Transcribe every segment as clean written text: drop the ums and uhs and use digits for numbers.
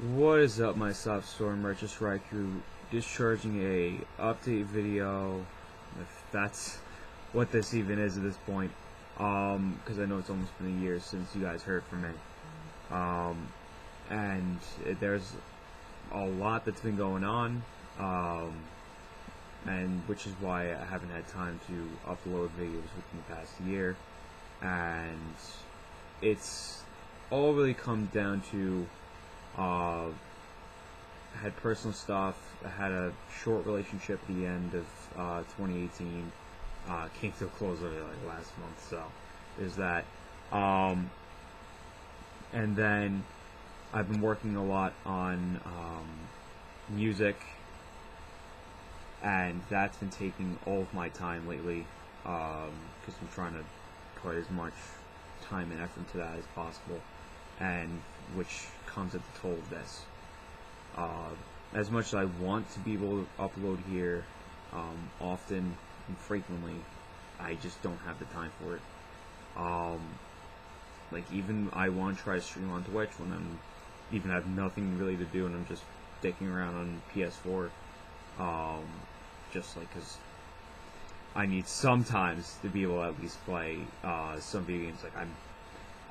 What is up, my soft storm RighteousRaikou, discharging a update video, if that's what this even is at this point, because I know it's almost been a year since you guys heard from me, and there's a lot that's been going on, and which is why I haven't had time to upload videos within the past year, and it's all really comes down to I had personal stuff. I had a short relationship at the end of 2018. Came to a close over like last month, so there's that. And then I've been working a lot on music, and that's been taking all of my time lately, because I'm trying to put as much time and effort into that as possible, and which comes at the toll of this. As much as I want to be able to upload here often and frequently, I just don't have the time for it. Like, even I want to try to stream on Twitch when I'm even have nothing really to do and I'm just dicking around on PS4, just like because I need sometimes to be able to at least play some video games. Like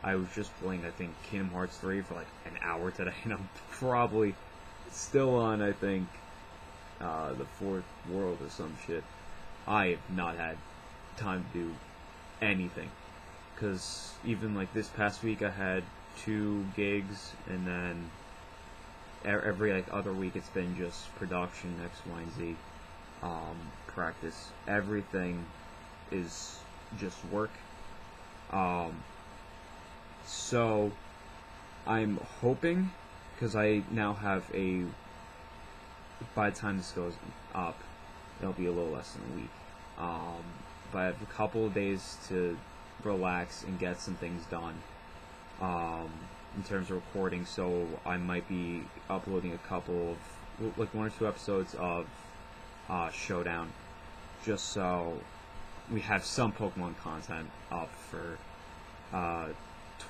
I was just playing, I think, Kingdom Hearts 3 for like an hour today, and I'm probably still on, I think, the fourth world or some shit. I have not had time to do anything, because even like this past week I had 2 gigs, and then every like other week it's been just production, X, Y, and Z, practice. Everything is just work. So I'm hoping, because I now have by the time this goes up, it'll be a little less than a week. But I have a couple of days to relax and get some things done, in terms of recording. So I might be uploading a couple of, like 1 or 2 episodes of Showdown, just so we have some Pokemon content up for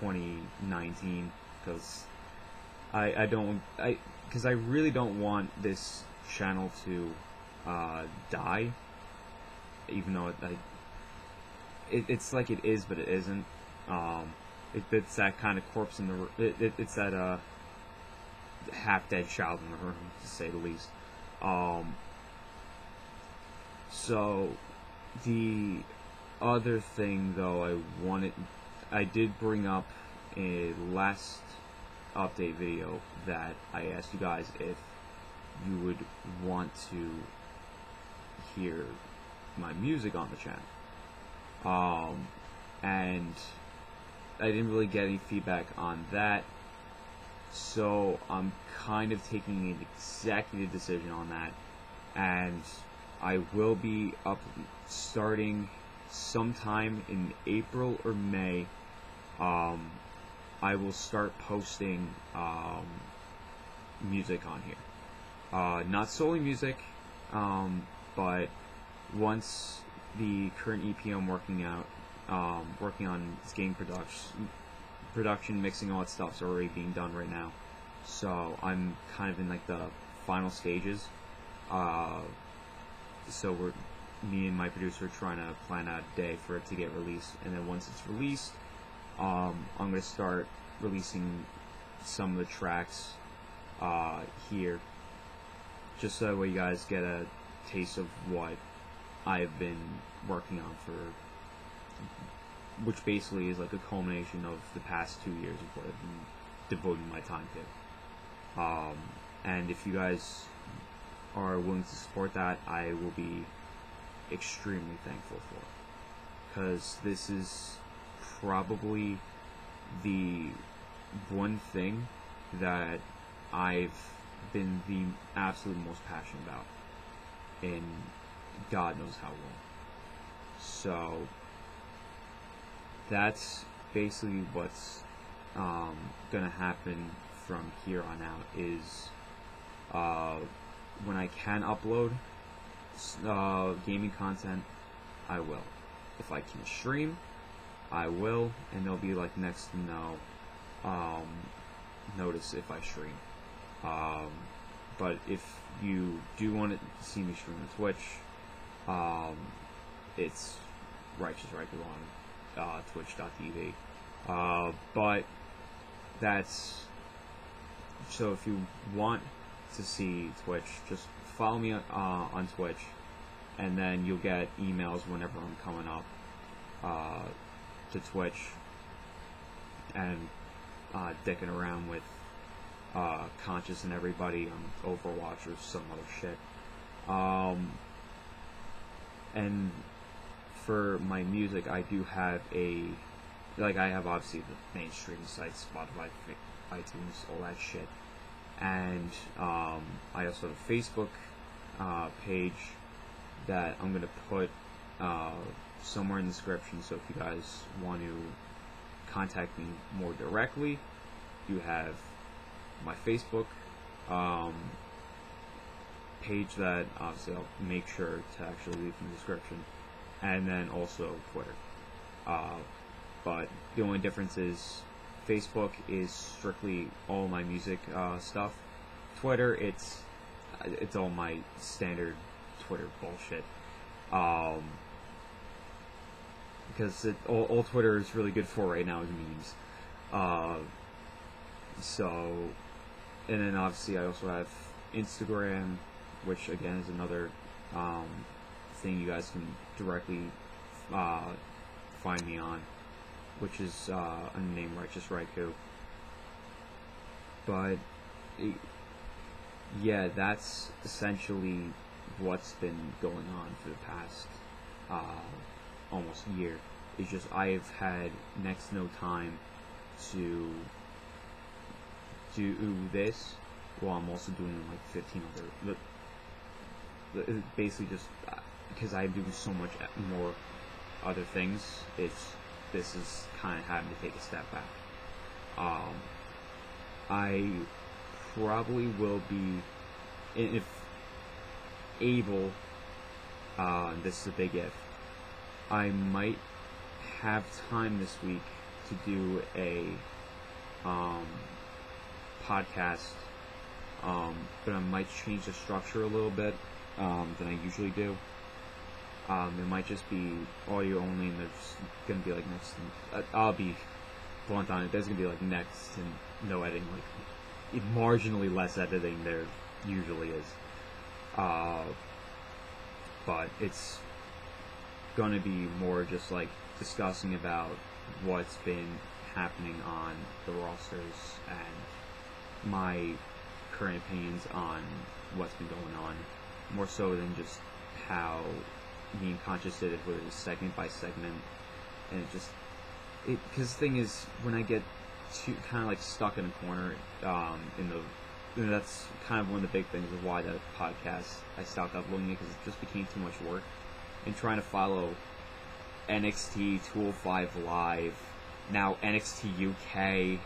2019, because because I really don't want this channel to die, even though it's like it is, but it isn't. It's that kind of corpse in the it's that half dead child in the room, to say the least. So the other thing, though, I did bring up a last update video that I asked you guys if you would want to hear my music on the channel, and I didn't really get any feedback on that, so I'm kind of taking an executive decision on that, and I will be starting sometime in April or May. I will start posting music on here. Not solely music, but once the current EP I'm working on is getting production, mixing, all that stuff's already being done right now. So I'm kind of in like the final stages. So me and my producer are trying to plan out a day for it to get released, and then once it's released, I'm going to start releasing some of the tracks here, just so that way you guys get a taste of what I've been working on which basically is like a culmination of the past 2 years of what I've been devoting my time to. And if you guys are willing to support that, I will be extremely thankful for, because this is probably the one thing that I've been the absolute most passionate about in God knows how long. So that's basically what's gonna happen from here on out, is when I can upload gaming content, I will. If I can stream, I will, and there'll be like next to no notice if I stream. But if you do want to see me stream on Twitch, it's RighteousRaikou on twitch.tv. But that's, so if you want to see Twitch, just follow me on Twitch, and then you'll get emails whenever I'm coming up to Twitch and dicking around with Conscious and everybody on Overwatch or some other shit. And for my music, I do have I have obviously the mainstream sites, Spotify, iTunes, all that shit. And I also have a Facebook page that I'm going to put somewhere in the description, so if you guys want to contact me more directly, you have my Facebook page that obviously I'll make sure to actually leave in the description, and then also Twitter. But the only difference is Facebook is strictly all my music stuff. Twitter, it's all my standard Twitter bullshit. Because all Twitter is really good for right now is memes. So, and then obviously I also have Instagram, which again is another thing you guys can directly find me on, which is a name RighteousRaikou. But yeah, that's essentially what's been going on for the past almost year. It's just I've had next to no time to do this while I'm also doing like 15 other, basically just because I do so much more other things. This is kind of having to take a step back. I probably will be, if able, this is a big if, I might have time this week to do a podcast, but I might change the structure a little bit than I usually do. It might just be audio only, and there's gonna be like next. I'll be blunt on it. There's gonna be like next and no editing, like marginally less editing there usually is. But it's gonna be more just like discussing about what's been happening on the rosters and my current opinions on what's been going on, more so than just how me and Conscious did it, where it's segment by segment, and because the thing is, when I get too kind of like stuck in a corner, that's kind of one of the big things of why that podcast I stopped uploading it, because it just became too much work, and trying to follow NXT 205 Live, now NXT UK,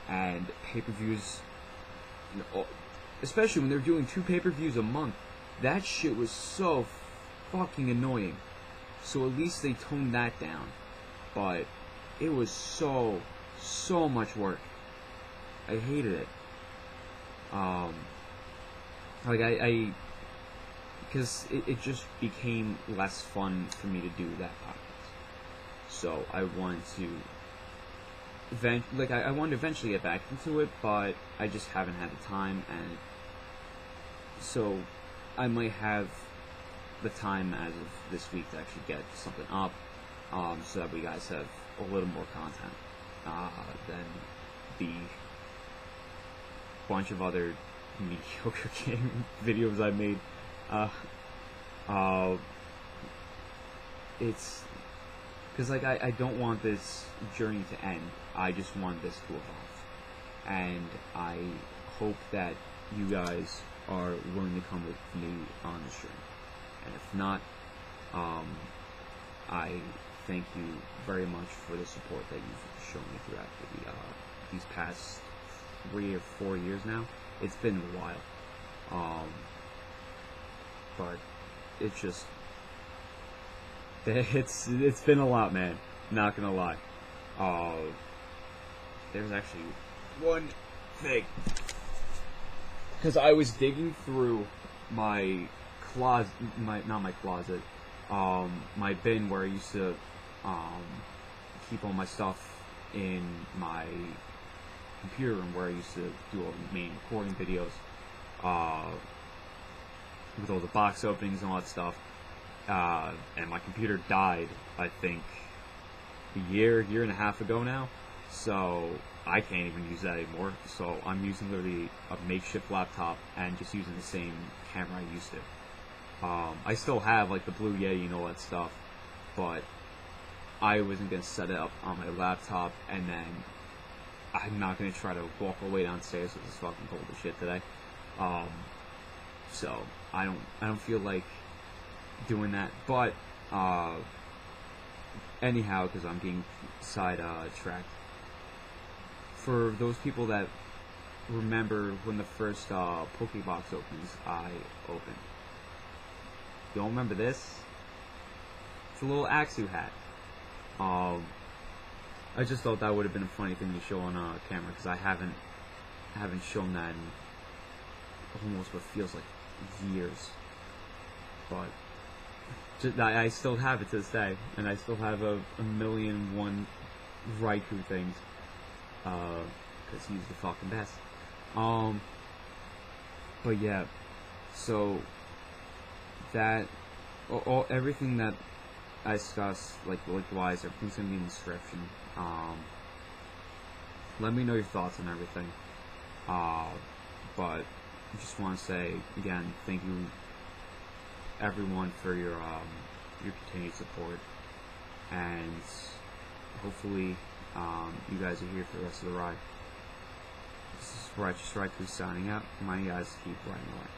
and pay-per-views, especially when they're doing 2 pay-per-views a month. That shit was so fucking annoying. So at least they toned that down. But it was so much work. I hated it. Because it just became less fun for me to do that podcast. So I wanted to I wanted to eventually get back into it, but I just haven't had the time, and so I might have the time as of this week to actually get something up, so that we guys have a little more content than the bunch of other mediocre game videos I made. It's because I don't want this journey to end. I just want this to evolve, and I hope that you guys are willing to come with me on the stream. And if not, I thank you very much for the support that you've shown me throughout these past 3 or 4 years now. It's been a while, but it's just it's been a lot, man. Not gonna lie. There's actually one thing because I was digging through my closet, not my closet, my bin where I used to keep all my stuff in my computer room where I used to do all the main recording videos, with all the box openings and all that stuff. And my computer died, I think, a year and a half ago now, so I can't even use that anymore. So I'm using literally a makeshift laptop and just using the same camera I used to. I still have like the Blue Yeti and all that stuff, but I wasn't gonna set it up on my laptop, and then I'm not gonna try to walk all the way downstairs with this fucking cold as shit today. So I don't feel like doing that, but anyhow, because I'm getting sidetracked. For those people that remember when the first Pokebox openings I opened, you don't remember this? It's a little Axu hat. I just thought that would have been a funny thing to show on camera, because I haven't shown that in almost what feels like years. But I still have it to this day, and I still have a million one Raikou things, because he's the fucking best. But yeah, so that everything that I discussed, likewise, everything's gonna be in the description. Let me know your thoughts on everything. But I just want to say again, thank you everyone for your continued support, and hopefully you guys are here for the rest of the ride. This is RighteousRaikou signing out. My guys, keep riding away.